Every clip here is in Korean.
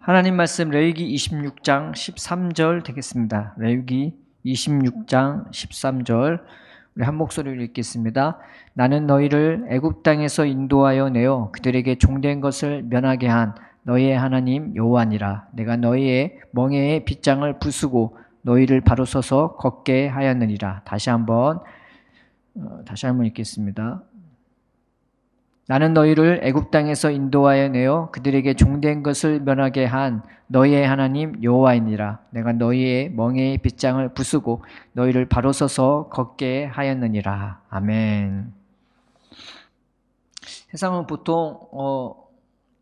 하나님 말씀 레위기 26장 13절 되겠습니다. 레위기 26장 13절 우리 한 목소리로 읽겠습니다. 나는 너희를 애굽 땅에서 인도하여 내어 그들에게 종된 것을 면하게 한 너희의 하나님 여호와니라. 내가 너희의 멍에의 빗장을 부수고 너희를 바로 서서 걷게 하였느니라. 다시 한번 읽겠습니다. 나는 너희를 애굽 땅에서 인도하여 내어 그들에게 종된 것을 면하게 한 너희의 하나님 여호와이니라. 내가 너희의 멍에의 빗장을 부수고 너희를 바로 서서 걷게 하였느니라. 아멘. 세상은 보통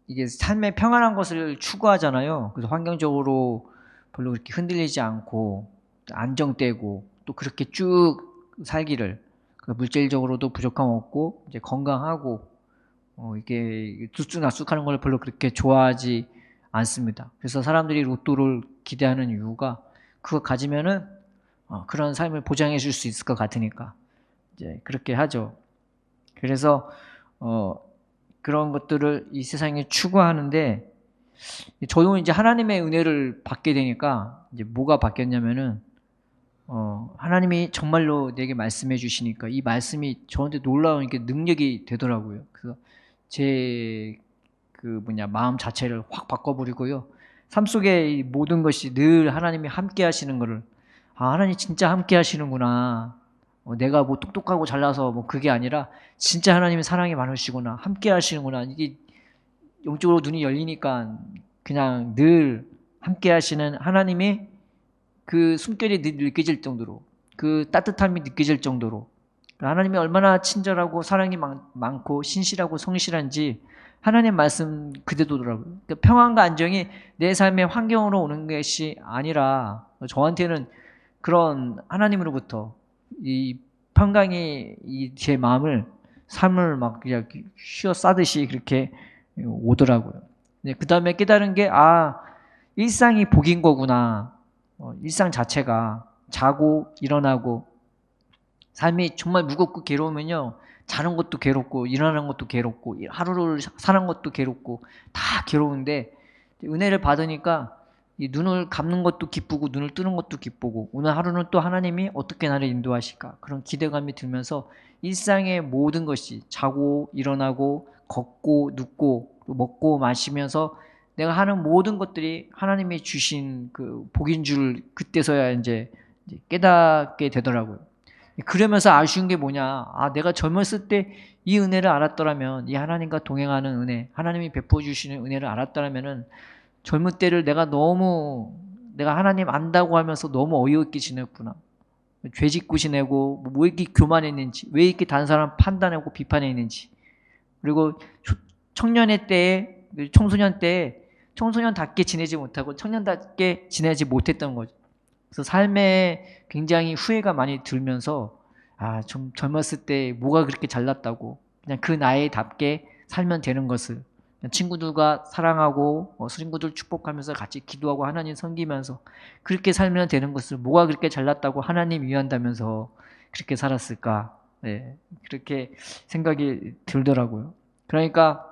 이게 삶의 평안한 것을 추구하잖아요. 그래서 환경적으로 별로 그렇게 흔들리지 않고 안정되고 또 그렇게 쭉 살기를, 물질적으로도 부족함 없고 이제 건강하고 이게 들쑥날쑥하는 걸 별로 그렇게 좋아하지 않습니다. 그래서 사람들이 로또를 기대하는 이유가 그거 가지면은 그런 삶을 보장해 줄 수 있을 것 같으니까 이제 그렇게 하죠. 그래서 그런 것들을 이 세상에 추구하는데, 저도 이제 하나님의 은혜를 받게 되니까 이제 뭐가 바뀌었냐면은 하나님이 정말로 내게 말씀해 주시니까 이 말씀이 저한테 놀라운 이렇게 능력이 되더라고요. 그래서 제 마음 자체를 확 바꿔버리고요. 삶 속에 이 모든 것이 늘 하나님이 함께 하시는 거를, 하나님 진짜 함께 하시는구나. 내가 뭐 똑똑하고 잘나서 뭐 그게 아니라 진짜 하나님의 사랑이 많으시구나. 함께 하시는구나. 이게 영적으로 눈이 열리니까 그냥 늘 함께 하시는 하나님의 그 숨결이 느껴질 정도로, 그 따뜻함이 느껴질 정도로 하나님이 얼마나 친절하고 사랑이 많고 신실하고 성실한지 하나님 말씀 그대로더라고요. 그러니까 평안과 안정이 내 삶의 환경으로 오는 것이 아니라 저한테는 그런 하나님으로부터 이 평강이 제 마음을, 삶을 막 그냥 쉬어 싸듯이 그렇게 오더라고요. 그 다음에 깨달은 게 일상이 복인 거구나. 일상 자체가 자고 일어나고, 삶이 정말 무겁고 괴로우면요, 자는 것도 괴롭고 일어나는 것도 괴롭고 하루를 사는 것도 괴롭고 다 괴로운데, 은혜를 받으니까 이 눈을 감는 것도 기쁘고 눈을 뜨는 것도 기쁘고 오늘 하루는 또 하나님이 어떻게 나를 인도하실까, 그런 기대감이 들면서 일상의 모든 것이, 자고 일어나고 걷고 눕고 먹고 마시면서 내가 하는 모든 것들이 하나님이 주신 그 복인 줄 그때서야 이제 깨닫게 되더라고요. 그러면서 아쉬운 게 뭐냐, 내가 젊었을 때 이 은혜를 알았더라면, 이 하나님과 동행하는 은혜, 하나님이 베풀어 주시는 은혜를 알았더라면은 젊을 때를 내가 하나님 안다고 하면서 너무 어이없게 지냈구나. 죄짓고 지내고 왜 이렇게 교만했는지, 왜 이렇게 다른 사람 판단하고 비판했는지, 그리고 청년의 때에, 청소년 때에 청소년답게 지내지 못하고 청년답게 지내지 못했던 거죠. 그래서 삶에 굉장히 후회가 많이 들면서 좀 젊었을 때 뭐가 그렇게 잘났다고, 그냥 그 나이답게 살면 되는 것을, 친구들과 사랑하고 친구들 축복하면서 같이 기도하고 하나님 섬기면서 그렇게 살면 되는 것을 뭐가 그렇게 잘났다고 하나님 위한다면서 그렇게 살았을까. 네, 그렇게 생각이 들더라고요. 그러니까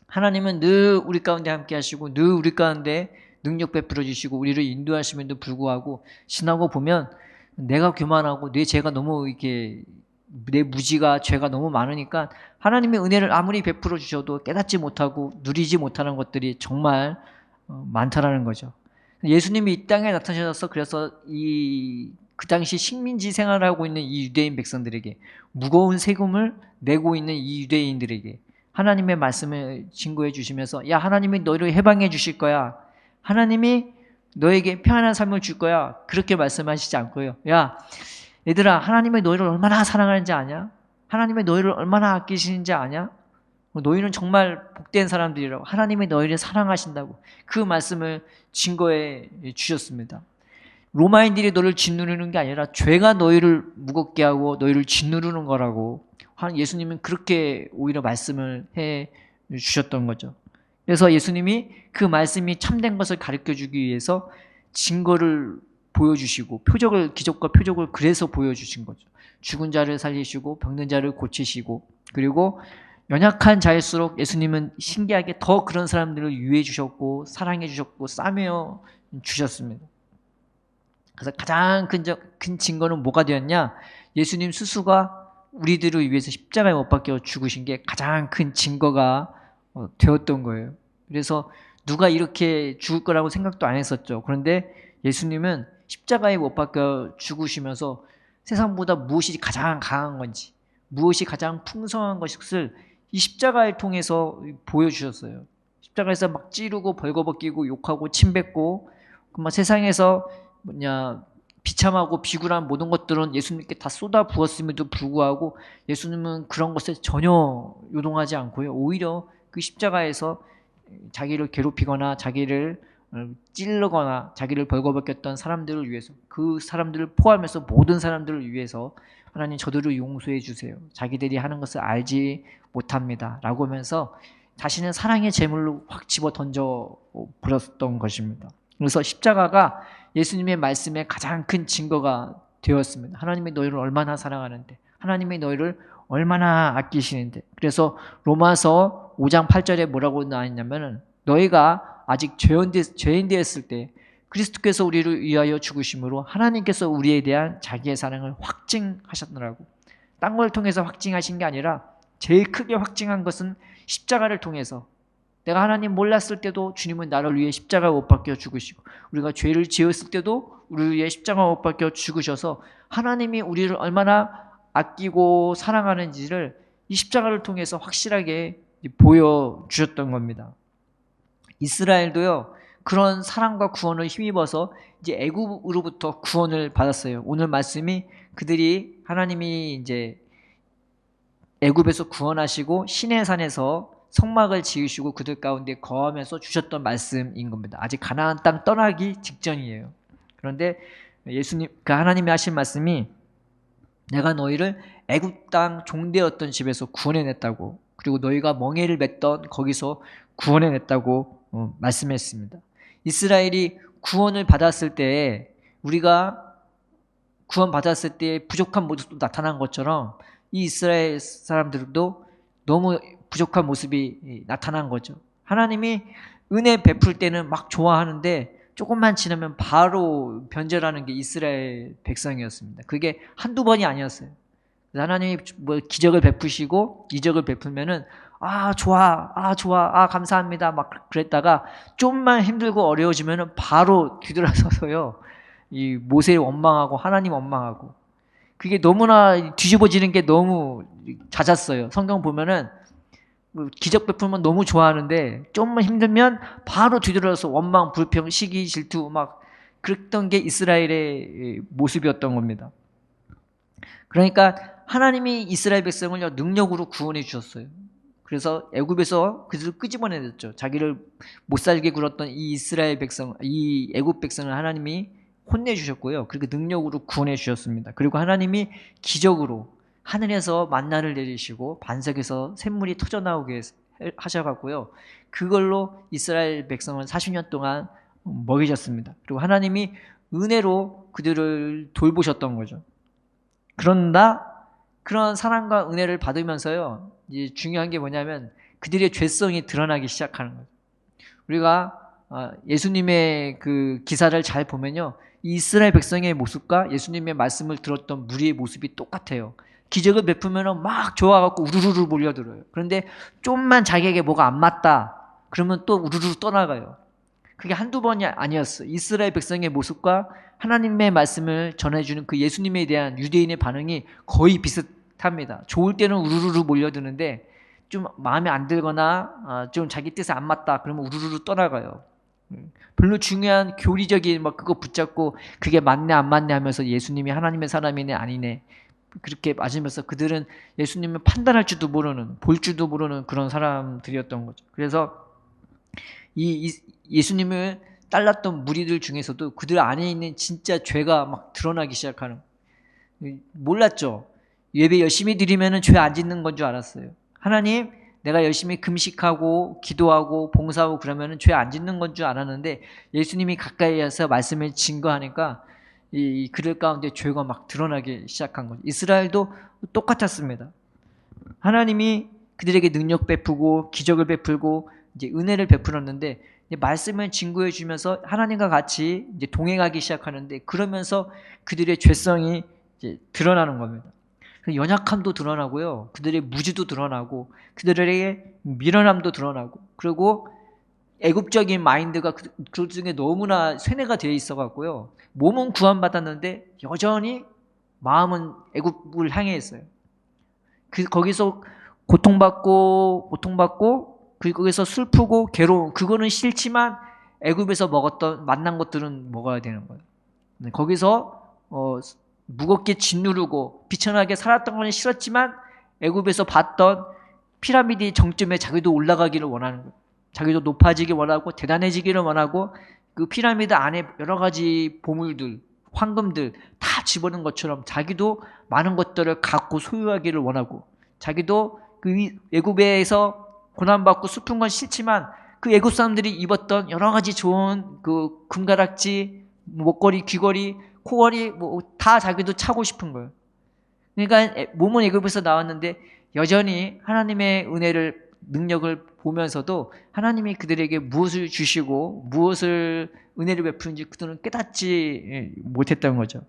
하나님은 늘 우리 가운데 함께 하시고 늘 우리 가운데 능력 베풀어 주시고 우리를 인도하심에도 불구하고 지나고 보면 내가 교만하고 내 죄가 너무 이렇게, 내 무지가 죄가 너무 많으니까 하나님의 은혜를 아무리 베풀어 주셔도 깨닫지 못하고 누리지 못하는 것들이 정말 많다라는 거죠. 예수님이 이 땅에 나타나셔서 그래서 그 당시 식민지 생활을 하고 있는 이 유대인 백성들에게, 무거운 세금을 내고 있는 이 유대인들에게 하나님의 말씀을 증거해 주시면서, 야, 하나님이 너희를 해방해 주실 거야. 하나님이 너에게 평안한 삶을 줄 거야. 그렇게 말씀하시지 않고요. 야, 얘들아, 하나님이 너희를 얼마나 사랑하는지 아냐? 하나님이 너희를 얼마나 아끼시는지 아냐? 너희는 정말 복된 사람들이라고, 하나님이 너희를 사랑하신다고 그 말씀을 증거해 주셨습니다. 로마인들이 너를 짓누르는 게 아니라 죄가 너희를 무겁게 하고 너희를 짓누르는 거라고 예수님은 그렇게 오히려 말씀을 해 주셨던 거죠. 그래서 예수님이 그 말씀이 참된 것을 가르쳐주기 위해서 증거를 보여주시고 기적과 표적을 그래서 보여주신 거죠. 죽은 자를 살리시고 병든 자를 고치시고, 그리고 연약한 자일수록 예수님은 신기하게 더 그런 사람들을 유해 주셨고 사랑해 주셨고 싸매어 주셨습니다. 그래서 가장 큰 증거는 뭐가 되었냐? 예수님 스스로가 우리들을 위해서 십자가에 못 박혀 죽으신 게 가장 큰 증거가 되었던 거예요. 그래서 누가 이렇게 죽을 거라고 생각도 안 했었죠. 그런데 예수님은 십자가에 못 박혀 죽으시면서 세상보다 무엇이 가장 강한 건지, 무엇이 가장 풍성한 것을 이 십자가를 통해서 보여주셨어요. 십자가에서 막 찌르고 벌거벗기고 욕하고 침뱉고 막 세상에서 비참하고 비굴한 모든 것들은 예수님께 다 쏟아 부었음에도 불구하고 예수님은 그런 것에 전혀 요동하지 않고요. 오히려 그 십자가에서 자기를 괴롭히거나 자기를 찔르거나 자기를 벌거벗겼던 사람들을 위해서, 그 사람들을 포함해서 모든 사람들을 위해서 하나님 저들을 용서해 주세요. 자기들이 하는 것을 알지 못합니다. 라고 하면서 자신의 사랑의 제물로 확 집어 던져 버렸던 것입니다. 그래서 십자가가 예수님의 말씀에 가장 큰 증거가 되었습니다. 하나님이 너희를 얼마나 사랑하는데, 하나님이 너희를 얼마나 아끼시는데. 그래서 로마서 5장 8절에 뭐라고 나와있냐면은 너희가 아직 죄인 되었을 때 그리스도께서 우리를 위하여 죽으심으로 하나님께서 우리에 대한 자기의 사랑을 확증하셨더라고. 딴 걸 통해서 확증하신 게 아니라 제일 크게 확증한 것은 십자가를 통해서, 내가 하나님 몰랐을 때도 주님은 나를 위해 십자가에 못 박혀 죽으시고, 우리가 죄를 지었을 때도 우리를 위해 십자가에 못 박혀 죽으셔서 하나님이 우리를 얼마나 아끼고 사랑하는지를 이 십자가를 통해서 확실하게 보여주셨던 겁니다. 이스라엘도요, 그런 사랑과 구원을 힘입어서 이제 애굽으로부터 구원을 받았어요. 오늘 말씀이 그들이 하나님이 이제 애굽에서 구원하시고 시내산에서 성막을 지으시고 그들 가운데 거하면서 주셨던 말씀인 겁니다. 아직 가나안 땅 떠나기 직전이에요. 그런데 예수님, 그 하나님이 하신 말씀이 내가 너희를 애굽 땅 종되었던 집에서 구원해냈다고, 그리고 너희가 멍에를 맸던 거기서 구원해냈다고 말씀했습니다. 이스라엘이 구원을 받았을 때, 우리가 구원받았을 때 부족한 모습도 나타난 것처럼 이 이스라엘 사람들도 너무 부족한 모습이 나타난 거죠. 하나님이 은혜 베풀 때는 막 좋아하는데 조금만 지나면 바로 변절하는 게 이스라엘 백성이었습니다. 그게 한두 번이 아니었어요. 하나님이 뭐 기적을 베푸시고 이적을 베풀면은 좋아, 감사합니다 막 그랬다가 좀만 힘들고 어려워지면은 바로 뒤돌아서서요, 이 모세 원망하고 하나님 원망하고, 그게 너무나 뒤집어지는 게 너무 잦았어요. 성경 보면은 기적 베풀면 너무 좋아하는데 좀만 힘들면 바로 뒤돌아서 원망, 불평, 시기, 질투 막 그랬던 게 이스라엘의 모습이었던 겁니다. 그러니까 하나님이 이스라엘 백성을 능력으로 구원해 주셨어요. 그래서 애굽에서 그들을 끄집어내셨죠. 자기를 못 살게 굴었던 이 이스라엘 백성, 이 애굽 백성을 하나님이 혼내주셨고요. 그리고 능력으로 구원해 주셨습니다. 그리고 하나님이 기적으로 하늘에서 만나를 내리시고 반석에서 샘물이 터져나오게 하셔갖고요, 그걸로 이스라엘 백성을 40년 동안 먹이셨습니다. 그리고 하나님이 은혜로 그들을 돌보셨던 거죠. 그런다 그런 사랑과 은혜를 받으면서요, 이제 중요한 게 뭐냐면 그들의 죄성이 드러나기 시작하는 거죠. 우리가 예수님의 그 기사를 잘 보면요, 이스라엘 백성의 모습과 예수님의 말씀을 들었던 무리의 모습이 똑같아요. 기적을 베푸면 막 좋아갖고 우르르 몰려들어요. 그런데 좀만 자기에게 뭐가 안 맞다 그러면 또 우르르 떠나가요. 그게 한두 번이 아니었어요. 이스라엘 백성의 모습과 하나님의 말씀을 전해주는 그 예수님에 대한 유대인의 반응이 거의 비슷합니다. 좋을 때는 우르르 몰려드는데 좀 마음에 안 들거나 좀 자기 뜻에 안 맞다 그러면 우르르 떠나가요. 별로 중요한 교리적인 막 그거 붙잡고 그게 맞네 안 맞네 하면서 예수님이 하나님의 사람이네 아니네 그렇게 맞으면서 그들은 예수님을 판단할 줄도 모르는, 볼 줄도 모르는 그런 사람들이었던 거죠. 그래서 이 예수님을 따랐던 무리들 중에서도 그들 안에 있는 진짜 죄가 막 드러나기 시작하는, 몰랐죠. 예배 열심히 드리면은 죄 안 짓는 건 줄 알았어요. 하나님, 내가 열심히 금식하고 기도하고 봉사하고 그러면은 죄 안 짓는 건 줄 알았는데 예수님이 가까이 와서 말씀을 증거하니까 이 그들 가운데 죄가 막 드러나기 시작한 거죠. 이스라엘도 똑같았습니다. 하나님이 그들에게 능력 베푸고 기적을 베풀고 이제 은혜를 베풀었는데, 이제 말씀을 증거해 주면서 하나님과 같이 이제 동행하기 시작하는데, 그러면서 그들의 죄성이 이제 드러나는 겁니다. 연약함도 드러나고요, 그들의 무지도 드러나고, 그들에게 미련함도 드러나고, 그리고 애국적인 마인드가 그 중에 너무나 세뇌가 되어 있어 갖고요, 몸은 구원받았는데 여전히 마음은 애국을 향해 있어요. 거기서 고통받고 거기서 슬프고 괴로움, 그거는 싫지만 애굽에서 만난 것들은 먹어야 되는 거예요. 거기서 무겁게 짓누르고 비천하게 살았던 건 싫었지만 애굽에서 봤던 피라미드 정점에 자기도 올라가기를 원하는 거예요. 자기도 높아지기 원하고 대단해지기를 원하고, 그 피라미드 안에 여러 가지 보물들, 황금들 다 집어넣은 것처럼 자기도 많은 것들을 갖고 소유하기를 원하고, 자기도 그 애굽에서 고난받고 슬픈 건 싫지만 그 애굽 사람들이 입었던 여러 가지 좋은 그 금가락지, 목걸이, 귀걸이, 코걸이 뭐 다 자기도 차고 싶은 거예요. 그러니까 몸은 애굽에서 나왔는데 여전히 하나님의 은혜를, 능력을 보면서도 하나님이 그들에게 무엇을 주시고 무엇을 은혜를 베푸는지 그들은 깨닫지 못했던 거죠.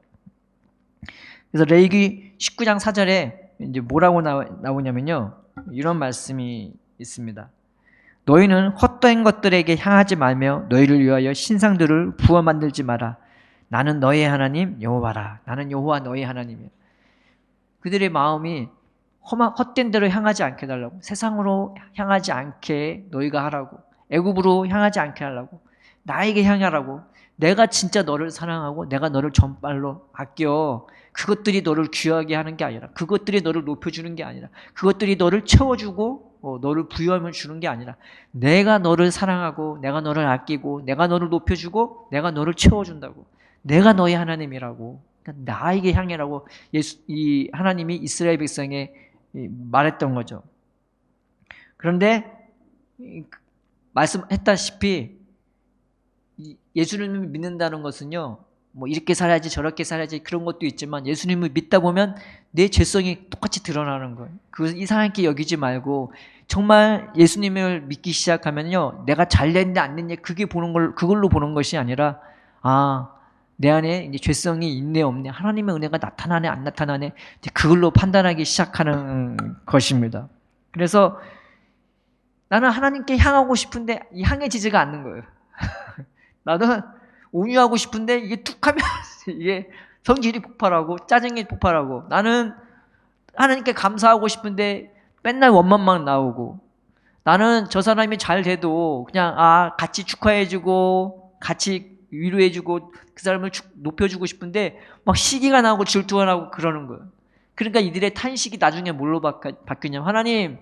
그래서 레위기 19장 4절에 이제 뭐라고 나오냐면요, 이런 말씀이 있습니다. 너희는 헛된 것들에게 향하지 말며 너희를 위하여 신상들을 부어 만들지 마라. 나는 너희 하나님 여호와라. 나는 여호와 너희 하나님이야. 그들의 마음이 헛된 데로 향하지 않게 해달라고, 세상으로 향하지 않게 너희가 하라고, 애굽으로 향하지 않게 하라고, 나에게 향하라고. 내가 진짜 너를 사랑하고 내가 너를 정말로 아껴. 그것들이 너를 귀하게 하는 게 아니라, 그것들이 너를 높여주는 게 아니라, 그것들이 너를 채워주고 너를 부여함을 주는 게 아니라, 내가 너를 사랑하고 내가 너를 아끼고 내가 너를 높여주고 내가 너를 채워준다고. 내가 너의 하나님이라고. 그러니까 나에게 향해라고 이 하나님이 이스라엘 백성에 말했던 거죠. 그런데 말씀했다시피 예수님을 믿는다는 것은요, 뭐 이렇게 살아야지 저렇게 살아야지 그런 것도 있지만, 예수님을 믿다 보면 내 죄성이 똑같이 드러나는 거예요. 그것을 이상하게 여기지 말고, 정말 예수님을 믿기 시작하면요, 내가 잘 됐냐 안 됐냐 그걸로 보는 것이 아니라, 내 안에 이제 죄성이 있네 없네, 하나님의 은혜가 나타나네 안 나타나네, 이제 그걸로 판단하기 시작하는 것입니다. 그래서 나는 하나님께 향하고 싶은데 향해지지가 않는 거예요. 나는 온유하고 싶은데 이게 툭하면 이게 성질이 폭발하고 짜증이 폭발하고, 나는 하나님께 감사하고 싶은데 맨날 원망만 나오고, 나는 저 사람이 잘 돼도 그냥 같이 축하해주고 같이 위로해주고 그 사람을 높여주고 싶은데 막 시기가 나고 질투가 나고 그러는 거예요. 그러니까 이들의 탄식이 나중에 뭘로 바뀌냐면, 하나님,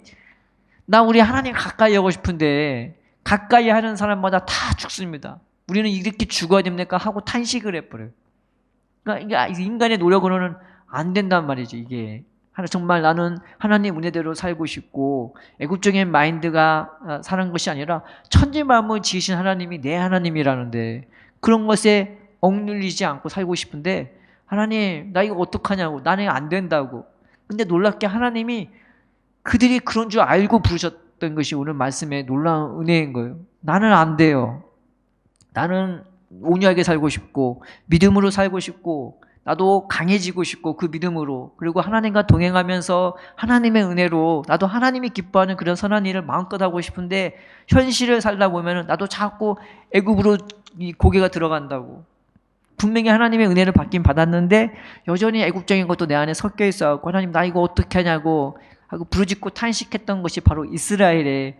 나 우리 하나님 가까이 하고 싶은데 가까이 하는 사람마다 다 죽습니다. 우리는 이렇게 죽어야 됩니까? 하고 탄식을 해버려요. 그러니까 인간의 노력으로는 안 된단 말이죠. 이게 정말 나는 하나님 은혜대로 살고 싶고 애국적인 마인드가 사는 것이 아니라 천지만물 지으신 하나님이 내 하나님이라는데, 그런 것에 억눌리지 않고 살고 싶은데, 하나님 나 이거 어떡하냐고, 나는 안 된다고. 근데 놀랍게 하나님이 그들이 그런 줄 알고 부르셨던 것이 오늘 말씀의 놀라운 은혜인 거예요. 나는 안 돼요. 나는 온유하게 살고 싶고 믿음으로 살고 싶고 나도 강해지고 싶고 그 믿음으로, 그리고 하나님과 동행하면서 하나님의 은혜로 나도 하나님이 기뻐하는 그런 선한 일을 마음껏 하고 싶은데, 현실을 살다 보면 나도 자꾸 애굽으로 이 고개가 들어간다고. 분명히 하나님의 은혜를 받긴 받았는데 여전히 애국적인 것도 내 안에 섞여 있어갖고, 하나님 나 이거 어떻게 하냐고 하고 부르짖고 탄식했던 것이 바로 이스라엘의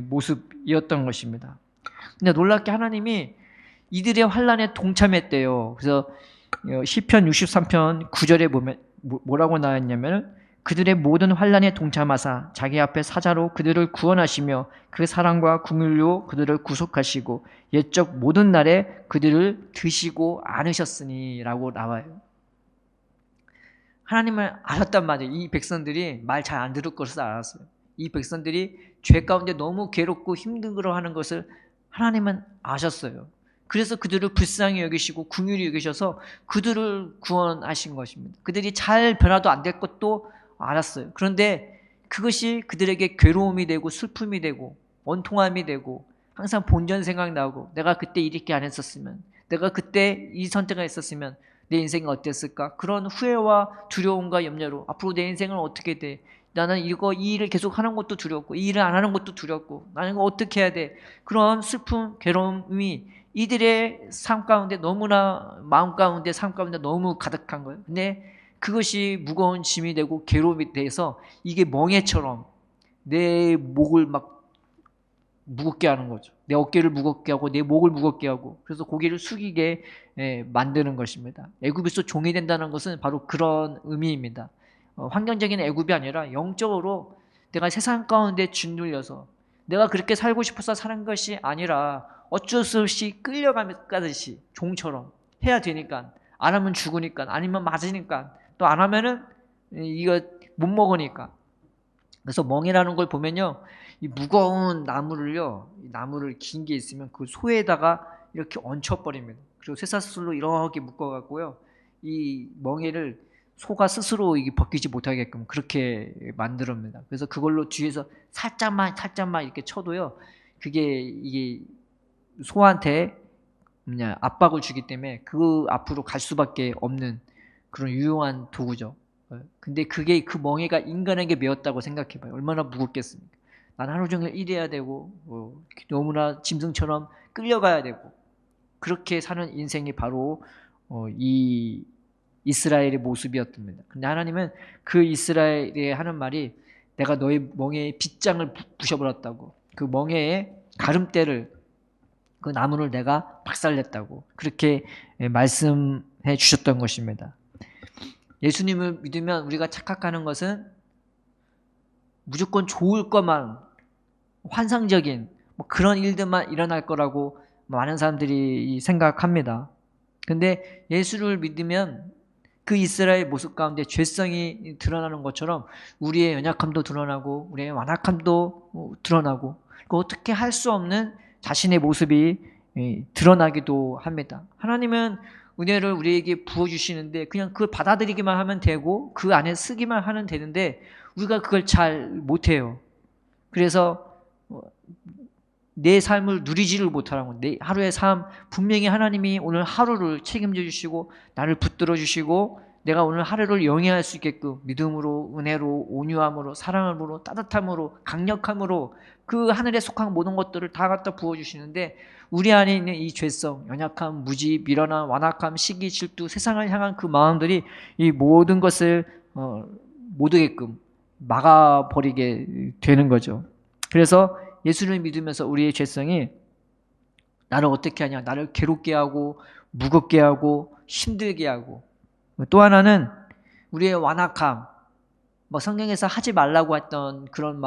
모습이었던 것입니다. 근데 놀랍게 하나님이 이들의 환난에 동참했대요. 그래서 시편 63편 9절에 보면 뭐라고 나왔냐면, 그들의 모든 환난에 동참하사 자기 앞에 사자로 그들을 구원하시며 그 사랑과 긍휼로 그들을 구속하시고 옛적 모든 날에 그들을 드시고 안으셨으니 라고 나와요. 하나님을 알았단 말이에요. 이 백성들이 말 잘 안 들을 것을 알았어요. 이 백성들이 죄 가운데 너무 괴롭고 힘들어하는 것을 하나님은 아셨어요. 그래서 그들을 불쌍히 여기시고 긍휼히 여기셔서 그들을 구원하신 것입니다. 그들이 잘 변화도 안 될 것도 알았어요. 그런데 그것이 그들에게 괴로움이 되고 슬픔이 되고 원통함이 되고 항상 본전 생각나고 내가 그때 이렇게 안 했었으면, 내가 그때 이 선택을 했었으면 내 인생이 어땠을까? 그런 후회와 두려움과 염려로 앞으로 내 인생은 어떻게 돼? 나는 이 일을 계속 하는 것도 두렵고 이 일을 안 하는 것도 두렵고 나는 이거 어떻게 해야 돼? 그런 슬픔, 괴로움이 이들의 삶 가운데 너무나 마음 가운데 삶 가운데 너무 가득한 거예요. 근데 그것이 무거운 짐이 되고 괴로움이 돼서 이게 멍에처럼 내 목을 막 무겁게 하는 거죠. 내 어깨를 무겁게 하고 내 목을 무겁게 하고 그래서 고개를 숙이게 만드는 것입니다. 애굽에서 종이 된다는 것은 바로 그런 의미입니다. 환경적인 애굽이 아니라 영적으로 내가 세상 가운데 짓눌려서 내가 그렇게 살고 싶어서 사는 것이 아니라 어쩔 수 없이 끌려가듯이 종처럼 해야 되니까, 안 하면 죽으니까, 아니면 맞으니까, 또 안 하면은 이거 못 먹으니까. 그래서 멍이라는 걸 보면요, 이 무거운 나무를요, 이 나무를 긴 게 있으면 그 소에다가 이렇게 얹혀버립니다. 그리고 쇠사슬로 이렇게 묶어갖고요, 이 멍에를 소가 스스로 이게 벗기지 못하게끔 그렇게 만들었습니다. 그래서 그걸로 뒤에서 살짝만 이렇게 쳐도요, 그게 이게 소한테 압박을 주기 때문에 그 앞으로 갈 수밖에 없는 그런 유용한 도구죠. 근데 그게 그 멍에가 인간에게 메었다고 생각해봐요. 얼마나 무겁겠습니까? 난 하루 종일 일해야 되고 너무나 짐승처럼 끌려가야 되고 그렇게 사는 인생이 바로 이 이스라엘의 모습이었답니다. 근데 하나님은 그 이스라엘에 하는 말이 내가 너의 멍에의 빗장을 부셔버렸다고, 그 멍에의 가름대를, 그 나무를 내가 박살냈다고 그렇게 말씀해 주셨던 것입니다. 예수님을 믿으면 우리가 착각하는 것은 무조건 좋을 것만, 환상적인 그런 일들만 일어날 거라고 많은 사람들이 생각합니다. 근데 예수를 믿으면 그 이스라엘 모습 가운데 죄성이 드러나는 것처럼 우리의 연약함도 드러나고 우리의 완악함도 드러나고 어떻게 할 수 없는 자신의 모습이 드러나기도 합니다. 하나님은 은혜를 우리에게 부어주시는데 그냥 그걸 받아들이기만 하면 되고 그 안에 쓰기만 하면 되는데 우리가 그걸 잘 못해요. 그래서 내 삶을 누리지를 못하는 거, 내 하루의 삶, 분명히 하나님이 오늘 하루를 책임져 주시고 나를 붙들어 주시고 내가 오늘 하루를 영위할 수 있게끔 믿음으로, 은혜로, 온유함으로, 사랑으로, 따뜻함으로, 강력함으로 그 하늘에 속한 모든 것들을 다 갖다 부어주시는데 우리 안에 있는 이 죄성, 연약함, 무지, 미련함, 완악함, 시기, 질투, 세상을 향한 그 마음들이 이 모든 것을 못 오게끔 막아버리게 되는 거죠. 그래서 예수를 믿으면서 우리의 죄성이 나를 어떻게 하냐, 나를 괴롭게 하고 무겁게 하고 힘들게 하고, 또 하나는 우리의 완악함, 성경에서 하지 말라고 했던 그런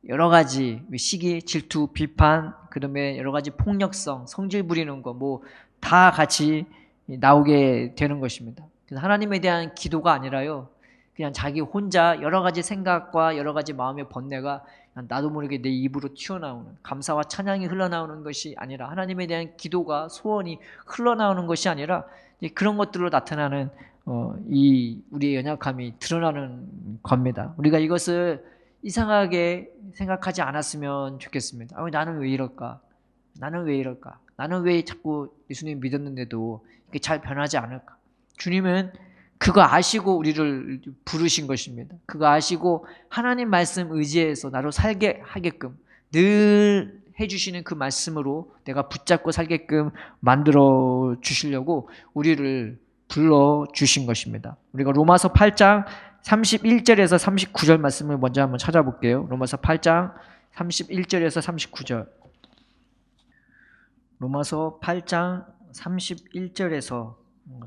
여러 가지 시기, 질투, 비판, 그다음에 여러 가지 폭력성, 성질 부리는 거 다 같이 나오게 되는 것입니다. 그래서 하나님에 대한 기도가 아니라요, 그냥 자기 혼자 여러 가지 생각과 여러 가지 마음의 번뇌가 나도 모르게 내 입으로 튀어나오는, 감사와 찬양이 흘러나오는 것이 아니라, 하나님에 대한 기도가, 소원이 흘러나오는 것이 아니라 그런 것들로 나타나는 이 우리의 연약함이 드러나는 겁니다. 우리가 이것을 이상하게 생각하지 않았으면 좋겠습니다. 나는 왜 이럴까? 나는 왜 이럴까? 나는 왜 자꾸 예수님 믿었는데도 이게 잘 변하지 않을까? 주님은 그거 아시고 우리를 부르신 것입니다. 그거 아시고 하나님 말씀 의지해서 나로 살게 하게끔 늘 해주시는 그 말씀으로 내가 붙잡고 살게끔 만들어 주시려고 우리를 불러주신 것입니다. 우리가 로마서 8장 31절에서 39절 말씀을 먼저 한번 찾아볼게요. 로마서 8장 31절에서 39절. 로마서 8장 31절에서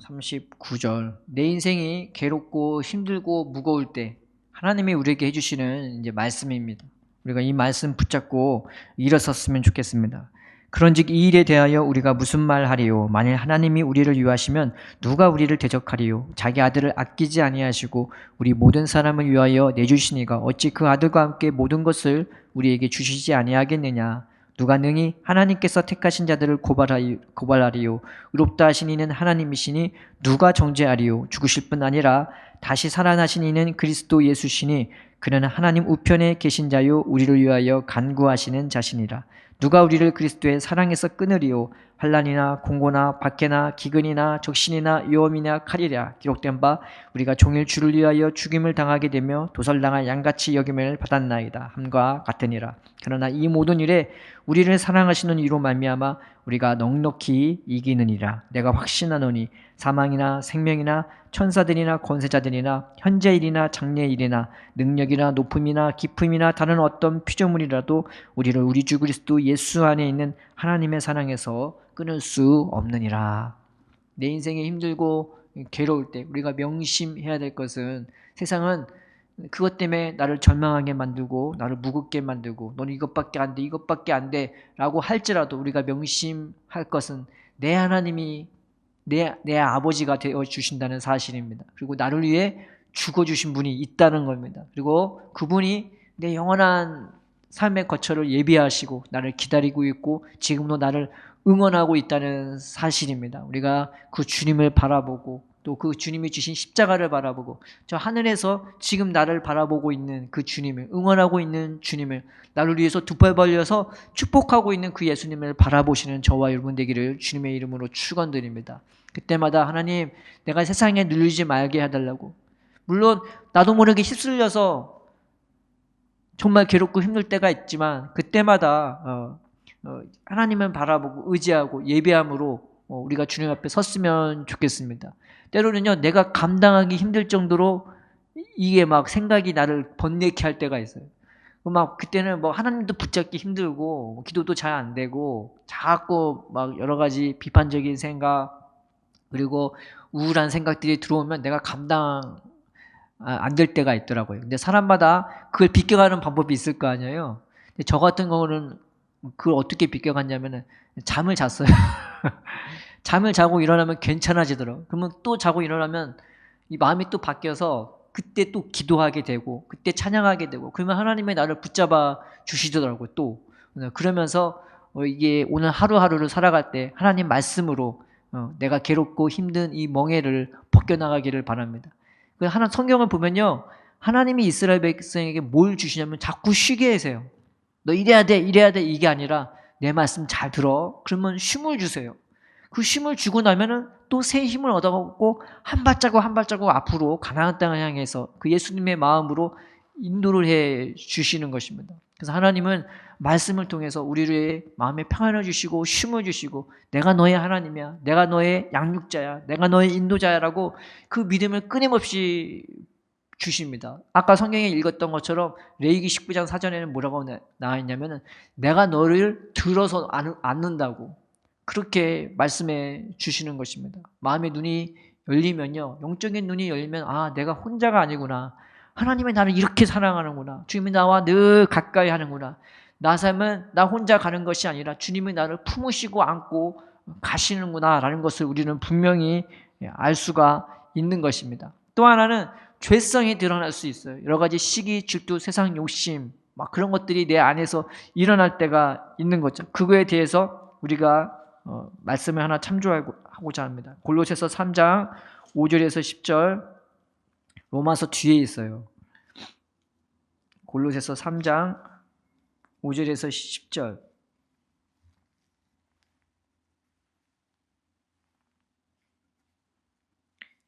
39절. 내 인생이 괴롭고 힘들고 무거울 때 하나님이 우리에게 해주시는 이제 말씀입니다. 우리가 이 말씀 붙잡고 일어섰으면 좋겠습니다. 그런즉 이 일에 대하여 우리가 무슨 말하리요? 만일 하나님이 우리를 위하시면 누가 우리를 대적하리요? 자기 아들을 아끼지 아니하시고 우리 모든 사람을 위하여 내주시니가 어찌 그 아들과 함께 모든 것을 우리에게 주시지 아니하겠느냐? 누가 능히 하나님께서 택하신 자들을 고발하리요? 의롭다 하신 이는 하나님이시니 누가 정죄하리요? 죽으실 뿐 아니라 다시 살아나신 이는 그리스도 예수시니 그는 하나님 우편에 계신 자요 우리를 위하여 간구하시는 자신이라. 누가 우리를 그리스도의 사랑에서 끊으리요? 환난이나 공고나 박해나 기근이나 적신이나 위험이나 칼이랴. 기록된 바 우리가 종일 주를 위하여 죽임을 당하게 되며 도살당한 양같이 여김을 받았나이다 함과 같으니라. 그러나 이 모든 일에 우리를 사랑하시는 이로 말미암아 우리가 넉넉히 이기느니라. 내가 확신하노니 사망이나 생명이나 천사들이나 권세자들이나 현재일이나 장래일이나 능력이나 높음이나 깊음이나 다른 어떤 피조물이라도 우리를 우리 주 그리스도 예수 안에 있는 하나님의 사랑에서 끊을 수 없느니라. 내 인생에 힘들고 괴로울 때 우리가 명심해야 될 것은, 세상은 그것 때문에 나를 절망하게 만들고 나를 무겁게 만들고 너는 이것밖에 안 돼, 이것밖에 안 돼 라고 할지라도 우리가 명심할 것은 내 하나님이 내 아버지가 되어 주신다는 사실입니다. 그리고 나를 위해 죽어주신 분이 있다는 겁니다. 그리고 그분이 내 영원한 삶의 거처를 예비하시고 나를 기다리고 있고 지금도 나를 응원하고 있다는 사실입니다. 우리가 그 주님을 바라보고 또 그 주님이 주신 십자가를 바라보고 저 하늘에서 지금 나를 바라보고 있는 그 주님을, 응원하고 있는 주님을, 나를 위해서 두 팔 벌려서 축복하고 있는 그 예수님을 바라보시는 저와 여러분 되기를 주님의 이름으로 축원드립니다. 그때마다 하나님, 내가 세상에 눌리지 말게 해달라고. 물론 나도 모르게 휩쓸려서 정말 괴롭고 힘들 때가 있지만 그때마다 하나님을 바라보고 의지하고 예배함으로 우리가 주님 앞에 섰으면 좋겠습니다. 때로는요, 내가 감당하기 힘들 정도로 이게 막 생각이 나를 번뇌케 할 때가 있어요. 막 그때는 뭐 하나님도 붙잡기 힘들고 기도도 잘 안 되고 자꾸 막 여러 가지 비판적인 생각 그리고 우울한 생각들이 들어오면 내가 감당 안 될 때가 있더라고요. 근데 사람마다 그걸 비껴가는 방법이 있을 거 아니에요. 근데 저 같은 경우는 그걸 어떻게 비껴갔냐면은 잠을 잤어요. 잠을 자고 일어나면 괜찮아지더라고요. 그러면 또 자고 일어나면 이 마음이 또 바뀌어서 그때 또 기도하게 되고 그때 찬양하게 되고 그러면 하나님이 나를 붙잡아 주시더라고요. 또 그러면서 이게 오늘 하루하루를 살아갈 때 하나님 말씀으로 내가 괴롭고 힘든 이 멍에를 벗겨나가기를 바랍니다. 하나 성경을 보면요, 하나님이 이스라엘 백성에게 뭘 주시냐면 자꾸 쉬게 하세요. 너 이래야 돼, 이래야 돼, 이게 아니라 내 말씀 잘 들어. 그러면 쉼을 주세요. 그 쉼을 주고 나면은 또 새 힘을 얻어갖고 한 발자국 한 발자국 앞으로 가나안 땅을 향해서 그 예수님의 마음으로 인도를 해 주시는 것입니다. 그래서 하나님은 말씀을 통해서 우리의 마음에 평안을 주시고 쉼을 주시고 내가 너의 하나님이야, 내가 너의 양육자야, 내가 너의 인도자야라고 그 믿음을 끊임없이 주십니다. 아까 성경에 읽었던 것처럼 레위기 19장 사전에는 뭐라고 나와 있냐면은 내가 너를 들어서 안는다고 그렇게 말씀해 주시는 것입니다. 마음의 눈이 열리면요, 영적인 눈이 열리면 아, 내가 혼자가 아니구나. 하나님이 나를 이렇게 사랑하는구나. 주님이 나와 늘 가까이 하는구나. 나 삶은 나 혼자 가는 것이 아니라 주님이 나를 품으시고 안고 가시는구나 라는 것을 우리는 분명히 알 수가 있는 것입니다. 또 하나는 죄성이 드러날 수 있어요. 여러 가지 시기, 질투, 세상 욕심 막 그런 것들이 내 안에서 일어날 때가 있는 거죠. 그거에 대해서 우리가 말씀을 하나 참조하고자 합니다. 골로새서 3장 5절에서 10절, 로마서 뒤에 있어요. 골로새서 3장 5절에서 10절,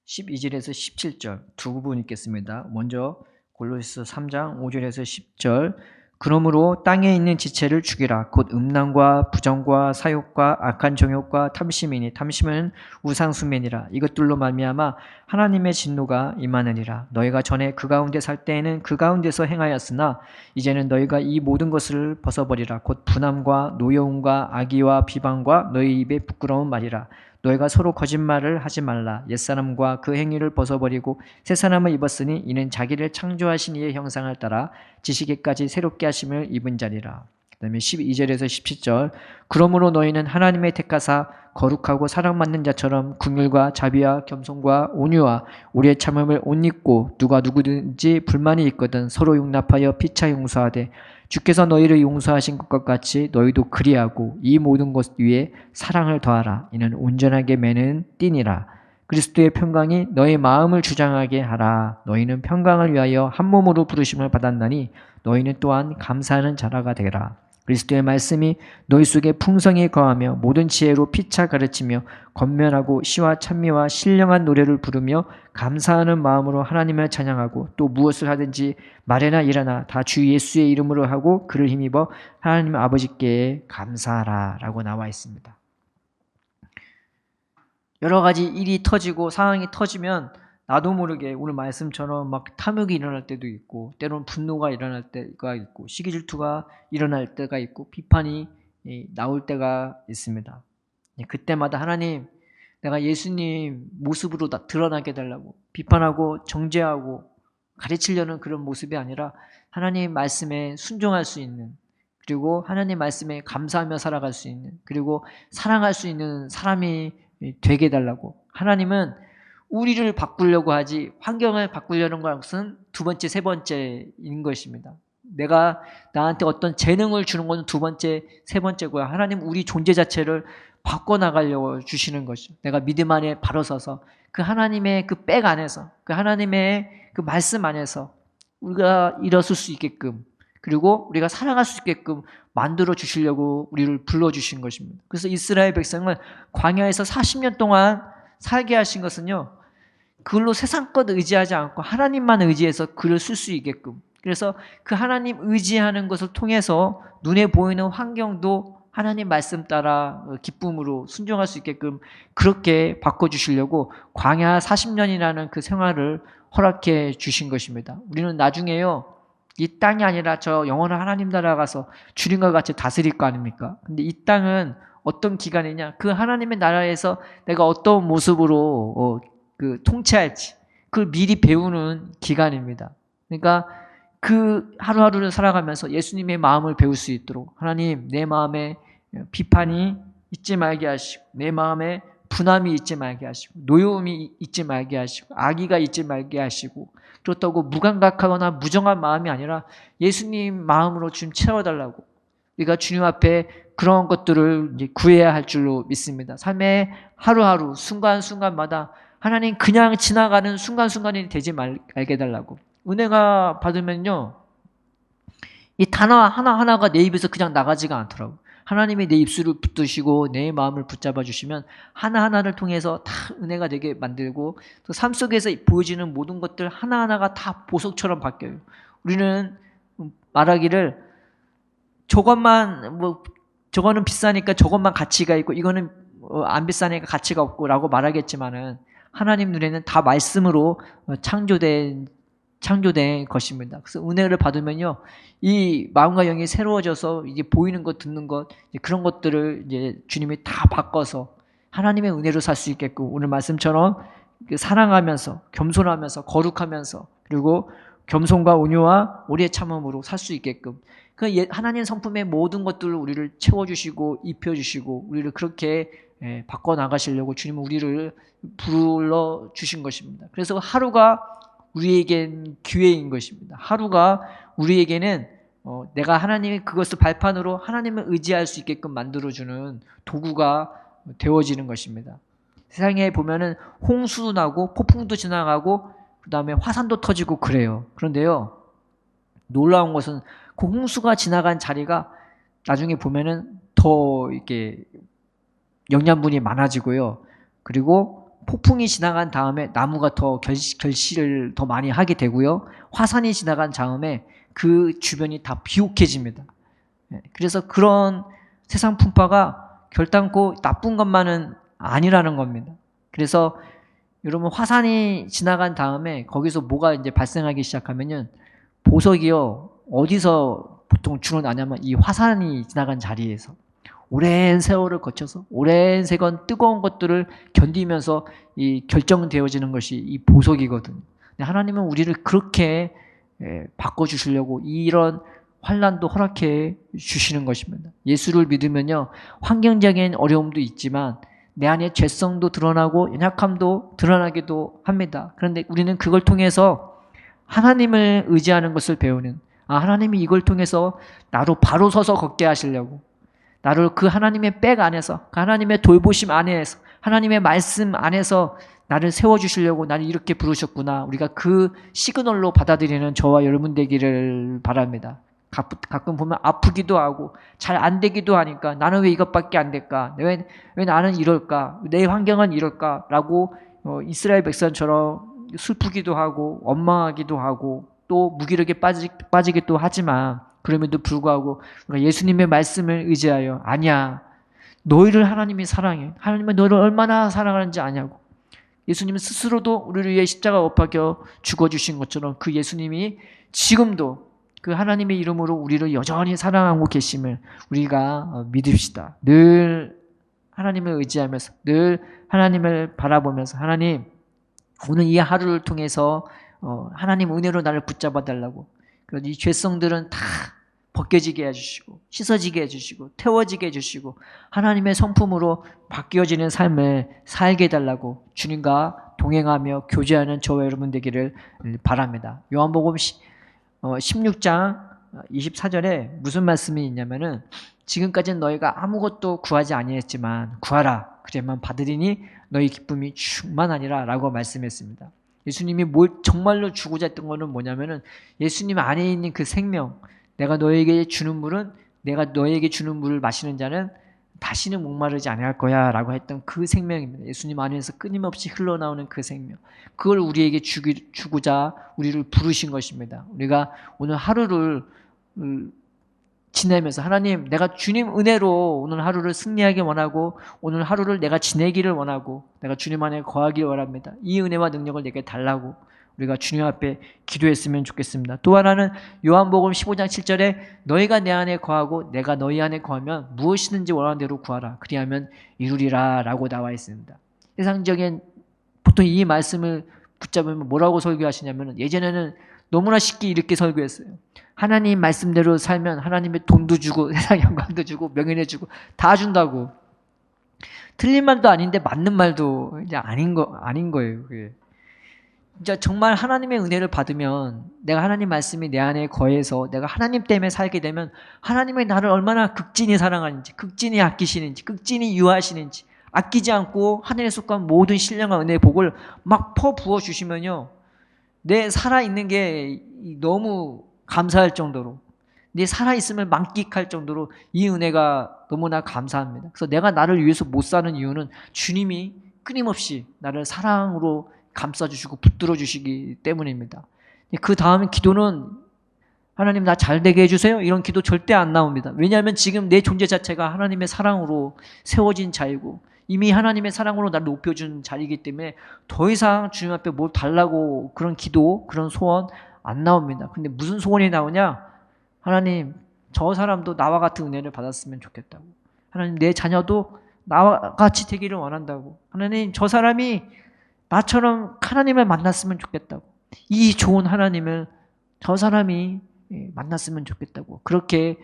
12절에서 17절 두 부분 읽겠습니다. 먼저 골로새서 3장 5절에서 10절. 그러므로 땅에 있는 지체를 죽이라. 곧 음란과 부정과 사욕과 악한 정욕과 탐심이니 탐심은 우상숭배니라. 이것들로 말미암아 하나님의 진노가 임하느니라. 너희가 전에 그 가운데 살 때에는 그 가운데서 행하였으나 이제는 너희가 이 모든 것을 벗어버리라. 곧 분함과 노여움과 악의와 비방과 너희 입에 부끄러운 말이라. 너희가 서로 거짓말을 하지 말라. 옛사람과 그 행위를 벗어버리고 새사람을 입었으니 이는 자기를 창조하신 이의 형상을 따라 지식에까지 새롭게 하심을 입은 자리라. 그 다음에 12절에서 17절. 그러므로 너희는 하나님의 택하사 거룩하고 사랑받는 자처럼 긍휼과 자비와 겸손과 온유와 오래 참음을 옷 입고 누가 누구든지 불만이 있거든 서로 용납하여 피차 용서하되 주께서 너희를 용서하신 것과 같이 너희도 그리하고 이 모든 것 위에 사랑을 더하라. 이는 온전하게 매는 띠니라. 그리스도의 평강이 너의 마음을 주장하게 하라. 너희는 평강을 위하여 한 몸으로 부르심을 받았나니 너희는 또한 감사하는 자라가 되라. 그리스도의 말씀이 너희 속에 풍성히 거하며 모든 지혜로 피차 가르치며 권면하고 시와 찬미와 신령한 노래를 부르며 감사하는 마음으로 하나님을 찬양하고 또 무엇을 하든지 말이나 일하나 다 주 예수의 이름으로 하고 그를 힘입어 하나님 아버지께 감사하라 라고 나와 있습니다. 여러 가지 일이 터지고 상황이 터지면 나도 모르게 오늘 말씀처럼 막 탐욕이 일어날 때도 있고 때로는 분노가 일어날 때가 있고 시기 질투가 일어날 때가 있고 비판이 나올 때가 있습니다. 그때마다 하나님, 내가 예수님 모습으로 드러나게 해달라고 비판하고 정죄하고 가르치려는 그런 모습이 아니라 하나님 말씀에 순종할 수 있는, 그리고 하나님 말씀에 감사하며 살아갈 수 있는, 그리고 사랑할 수 있는 사람이 되게 해달라고. 하나님은 우리를 바꾸려고 하지 환경을 바꾸려는 것은 두 번째, 세 번째인 것입니다. 내가 나한테 어떤 재능을 주는 것은 두 번째, 세 번째고요. 하나님 우리 존재 자체를 바꿔나가려고 주시는 것이죠. 내가 믿음 안에 바로 서서 그 하나님의 그 백 안에서, 그 하나님의 그 말씀 안에서 우리가 일어설 수 있게끔, 그리고 우리가 살아갈 수 있게끔 만들어 주시려고 우리를 불러주신 것입니다. 그래서 이스라엘 백성을 광야에서 40년 동안 살게 하신 것은요, 그걸로 세상 것 의지하지 않고 하나님만 의지해서 글을 쓸 수 있게끔, 그래서 그 하나님 의지하는 것을 통해서 눈에 보이는 환경도 하나님 말씀 따라 기쁨으로 순종할 수 있게끔 그렇게 바꿔주시려고 광야 40년이라는 그 생활을 허락해 주신 것입니다. 우리는 나중에요, 이 땅이 아니라 저 영원한 하나님 나라 가서 주님과 같이 다스릴 거 아닙니까? 근데 이 땅은 어떤 기간이냐? 그 하나님의 나라에서 내가 어떤 모습으로 통치할지 그걸 미리 배우는 기간입니다. 그러니까 그 하루하루를 살아가면서 예수님의 마음을 배울 수 있도록 하나님, 내 마음에 비판이 있지 말게 하시고, 내 마음에 분함이 있지 말게 하시고, 노여움이 있지 말게 하시고, 악의가 있지 말게 하시고, 그렇다고 무감각하거나 무정한 마음이 아니라 예수님 마음으로 주님 채워달라고, 우리가 주님 앞에 그런 것들을 이제 구해야 할 줄로 믿습니다. 삶의 하루하루 순간순간마다 하나님 그냥 지나가는 순간순간이 되지 말게 해달라고. 은혜가 받으면요, 이 단어 하나하나가 내 입에서 그냥 나가지가 않더라고. 하나님이 내 입술을 붙드시고 내 마음을 붙잡아 주시면 하나하나를 통해서 다 은혜가 되게 만들고, 또 삶 속에서 보여지는 모든 것들 하나하나가 다 보석처럼 바뀌어요. 우리는 말하기를 저거는 비싸니까 저것만 가치가 있고 이거는 안 비싸니까 가치가 없고 라고 말하겠지만은 하나님 눈에는 다 말씀으로 창조된 것입니다. 그래서 은혜를 받으면요, 이 마음과 영이 새로워져서 이제 보이는 것, 듣는 것, 그런 것들을 이제 주님이 다 바꿔서 하나님의 은혜로 살 수 있게끔, 오늘 말씀처럼 사랑하면서, 겸손하면서, 거룩하면서, 그리고 겸손과 온유와 오래 참음으로 살 수 있게끔, 그 하나님 성품의 모든 것들을 우리를 채워주시고 입혀주시고 우리를 그렇게 바꿔 나가시려고 주님은 우리를 불러주신 것입니다. 그래서 하루가 우리에겐 기회인 것입니다. 하루가 우리에게는 내가 하나님의 그것을 발판으로 하나님을 의지할 수 있게끔 만들어주는 도구가 되어지는 것입니다. 세상에 보면은 홍수도 나고 폭풍도 지나가고 그 다음에 화산도 터지고 그래요. 그런데요, 놀라운 것은 그 홍수가 지나간 자리가 나중에 보면은 더 이렇게 영양분이 많아지고요. 그리고 폭풍이 지나간 다음에 나무가 더 결실을 더 많이 하게 되고요. 화산이 지나간 다음에 그 주변이 다 비옥해집니다. 그래서 그런 세상 풍파가 결단코 나쁜 것만은 아니라는 겁니다. 그래서 여러분, 화산이 지나간 다음에 거기서 뭐가 이제 발생하기 시작하면은 보석이요, 어디서 보통 주로 나냐면 이 화산이 지나간 자리에서 오랜 세월을 거쳐서 오랜 세건 뜨거운 것들을 견디면서 이 결정되어지는 것이 이 보석이거든요. 하나님은 우리를 그렇게 바꿔주시려고 이런 환난도 허락해 주시는 것입니다. 예수를 믿으면요, 환경적인 어려움도 있지만 내 안에 죄성도 드러나고 연약함도 드러나기도 합니다. 그런데 우리는 그걸 통해서 하나님을 의지하는 것을 배우는, 하나님이 이걸 통해서 나로 바로 서서 걷게 하시려고, 나를 그 하나님의 백 안에서, 그 하나님의 돌보심 안에서, 하나님의 말씀 안에서 나를 세워주시려고 나를 이렇게 부르셨구나. 우리가 그 시그널로 받아들이는 저와 여러분 되기를 바랍니다. 가끔 보면 아프기도 하고 잘 안 되기도 하니까 나는 왜 이것밖에 안 될까? 왜 나는 이럴까? 내 환경은 이럴까? 라고 이스라엘 백성처럼 슬프기도 하고 원망하기도 하고 또 무기력에 빠지기도 하지만 그럼에도 불구하고 우리가 예수님의 말씀을 의지하여 아니야. 너희를 하나님이 사랑해. 하나님은 너희를 얼마나 사랑하는지 아냐고. 예수님은 스스로도 우리를 위해 십자가 못 박혀 죽어주신 것처럼 그 예수님이 지금도 그 하나님의 이름으로 우리를 여전히 사랑하고 계심을 우리가 믿읍시다. 늘 하나님을 의지하면서 늘 하나님을 바라보면서 하나님 오늘 이 하루를 통해서 하나님 은혜로 나를 붙잡아 달라고. 그래서 이 죄성들은 다 벗겨지게 해주시고 씻어지게 해주시고 태워지게 해주시고 하나님의 성품으로 바뀌어지는 삶을 살게 해달라고 주님과 동행하며 교제하는 저와 여러분 되기를 바랍니다. 요한복음 16장 24절에 무슨 말씀이 있냐면은 지금까지는 너희가 아무것도 구하지 아니했지만 구하라 그래야만 받으리니 너희 기쁨이 충만하니라 라고 말씀했습니다. 예수님이 정말로 주고자 했던 거는 뭐냐면은 예수님 안에 있는 그 생명, 내가 너에게 주는 물은 내가 너에게 주는 물을 마시는 자는 다시는 목마르지 아니할 거야 라고 했던 그 생명입니다. 예수님 안에서 끊임없이 흘러나오는 그 생명, 그걸 우리에게 주고자 우리를 부르신 것입니다. 우리가 오늘 하루를 지내면서 하나님 내가 주님 은혜로 오늘 하루를 승리하기 원하고 오늘 하루를 내가 지내기를 원하고 내가 주님 안에 거하기를 원합니다. 이 은혜와 능력을 내게 달라고 우리가 주님 앞에 기도했으면 좋겠습니다. 또 하나는 요한복음 15장 7절에 너희가 내 안에 거하고 내가 너희 안에 거하면 무엇이든지 원하는 대로 구하라 그리하면 이루리라 라고 나와 있습니다. 세상적인 보통 이 말씀을 붙잡으면 뭐라고 설교하시냐면 예전에는 너무나 쉽게 이렇게 설교했어요. 하나님 말씀대로 살면 하나님의 돈도 주고 세상 영광도 주고 명예도 주고 다 준다고. 틀린 말도 아닌데 맞는 말도 이제 아닌 거예요. 그게. 진짜 정말 하나님의 은혜를 받으면 내가 하나님 말씀이 내 안에 거해서 내가 하나님 때문에 살게 되면 하나님의 나를 얼마나 극진히 사랑하는지 극진히 아끼시는지 극진히 유하시는지 아끼지 않고 하늘에 속한 모든 신령한 은혜의 복을 막 퍼부어 주시면요. 내 살아있는 게 너무 감사할 정도로 내 살아있음을 만끽할 정도로 이 은혜가 너무나 감사합니다. 그래서 내가 나를 위해서 못 사는 이유는 주님이 끊임없이 나를 사랑으로 감싸주시고 붙들어 주시기 때문입니다. 그 다음 기도는 하나님 나 잘되게 해주세요 이런 기도 절대 안 나옵니다. 왜냐하면 지금 내 존재 자체가 하나님의 사랑으로 세워진 자이고 이미 하나님의 사랑으로 나를 높여준 자리이기 때문에 더 이상 주님 앞에 뭘 달라고 그런 기도 그런 소원 안 나옵니다. 근데 무슨 소원이 나오냐? 하나님 저 사람도 나와 같은 은혜를 받았으면 좋겠다고. 하나님 내 자녀도 나와 같이 되기를 원한다고. 하나님 저 사람이 나처럼 하나님을 만났으면 좋겠다고. 이 좋은 하나님을 저 사람이 만났으면 좋겠다고. 그렇게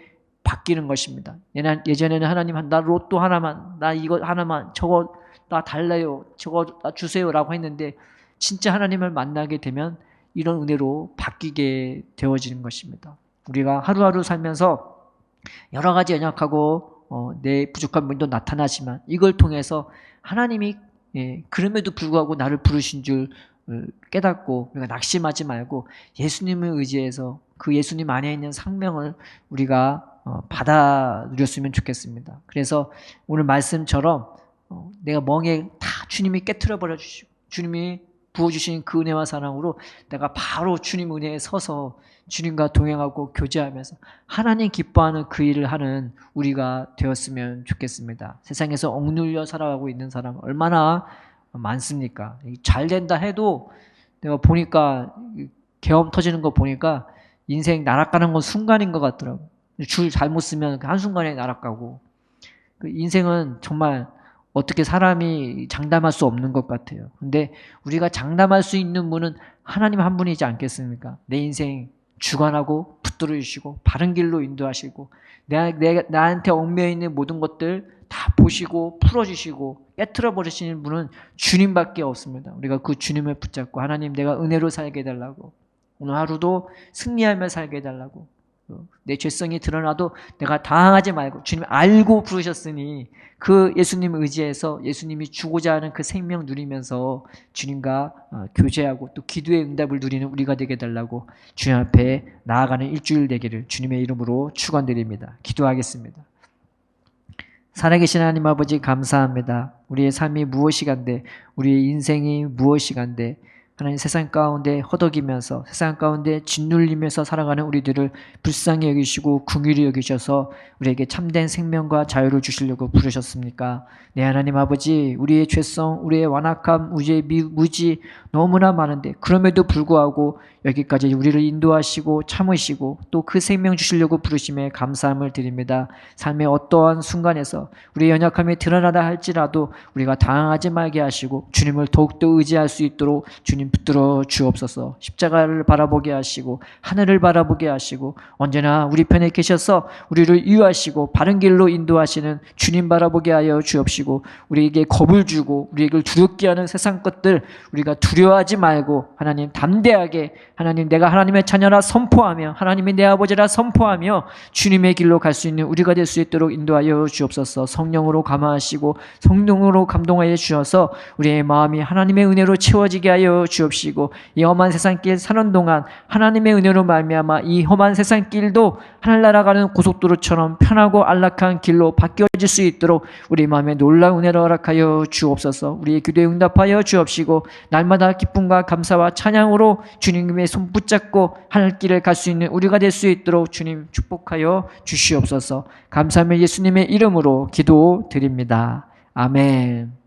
바뀌는 것입니다. 예전에는 하나님 나 로또 하나만, 나 이거 하나만, 저거 나 달래요, 저거 나 주세요 라고 했는데 진짜 하나님을 만나게 되면 이런 은혜로 바뀌게 되어지는 것입니다. 우리가 하루하루 살면서 여러 가지 연약하고 내 부족한 면도 나타나지만 이걸 통해서 하나님이 그럼에도 불구하고 나를 부르신 줄 깨닫고 우리가 낙심하지 말고 예수님을 의지해서 그 예수님 안에 있는 생명을 우리가 받아들였으면 좋겠습니다. 그래서 오늘 말씀처럼 내가 멍에 다 주님이 깨트려 버려 주시고 주님이 부어주신 그 은혜와 사랑으로 내가 바로 주님 은혜에 서서 주님과 동행하고 교제하면서 하나님 기뻐하는 그 일을 하는 우리가 되었으면 좋겠습니다. 세상에서 억눌려 살아가고 있는 사람 얼마나 많습니까? 잘 된다 해도 내가 보니까 계엄 터지는 거 보니까 인생 날아가는 건 순간인 것 같더라고. 줄 잘못 쓰면 한순간에 날아가고 그 인생은 정말 어떻게 사람이 장담할 수 없는 것 같아요. 근데 우리가 장담할 수 있는 분은 하나님 한 분이지 않겠습니까? 내 인생 주관하고 붙들어 주시고 바른 길로 인도하시고 나한테 얽매여 있는 모든 것들 다 보시고 풀어주시고 깨트려 버리시는 분은 주님밖에 없습니다. 우리가 그 주님을 붙잡고 하나님 내가 은혜로 살게 해달라고 오늘 하루도 승리하며 살게 해달라고 내 죄성이 드러나도 내가 당황하지 말고 주님 알고 부르셨으니 그 예수님 의지해서 예수님이 주고자 하는 그 생명 누리면서 주님과 교제하고 또 기도의 응답을 누리는 우리가 되게 달라고 주님 앞에 나아가는 일주일 되기를 주님의 이름으로 축원드립니다. 기도하겠습니다. 살아계신 하나님 아버지 감사합니다. 우리의 삶이 무엇이간데 우리의 인생이 무엇이간데 하나님 세상 가운데 허덕이면서 세상 가운데 짓눌리면서 살아가는 우리들을 불쌍히 여기시고 긍휼히 여기셔서 우리에게 참된 생명과 자유를 주시려고 부르셨습니까? 네, 하나님 아버지, 우리의 죄성, 우리의 완악함, 우리의 무지 너무나 많은데 그럼에도 불구하고 여기까지 우리를 인도하시고 참으시고 또 그 생명 주시려고 부르심에 감사함을 드립니다. 삶의 어떠한 순간에서 우리의 연약함이 드러나다 할지라도 우리가 당황하지 말게 하시고 주님을 더욱더 의지할 수 있도록 주님 붙들어 주옵소서. 십자가를 바라보게 하시고 하늘을 바라보게 하시고 언제나 우리 편에 계셔서 우리를 유하시고 바른 길로 인도하시는 주님 바라보게 하여 주옵시고 우리에게 겁을 주고 우리에게 두렵게 하는 세상 것들 우리가 두려워하지 말고 하나님 담대하게 하나님 내가 하나님의 자녀라 선포하며 하나님이 내 아버지라 선포하며 주님의 길로 갈 수 있는 우리가 될 수 있도록 인도하여 주옵소서. 성령으로 감화하시고 성령으로 감동하여 주셔서 우리의 마음이 하나님의 은혜로 채워지게 하여 주옵시고 이 험한 세상길 사는 동안 하나님의 은혜로 말미암아 이 험한 세상길도 하늘나라 가는 고속도로처럼 편하고 안락한 길로 바뀌어질 수 있도록 우리 마음에 놀라운 은혜를 허락하여 주옵소서. 우리의 기도에 응답하여 주옵시고 날마다 기쁨과 감사와 찬양으로 주님의 손 붙잡고 하늘길을 갈 수 있는 우리가 될 수 있도록 주님 축복하여 주시옵소서. 감사하며 예수님의 이름으로 기도드립니다. 아멘.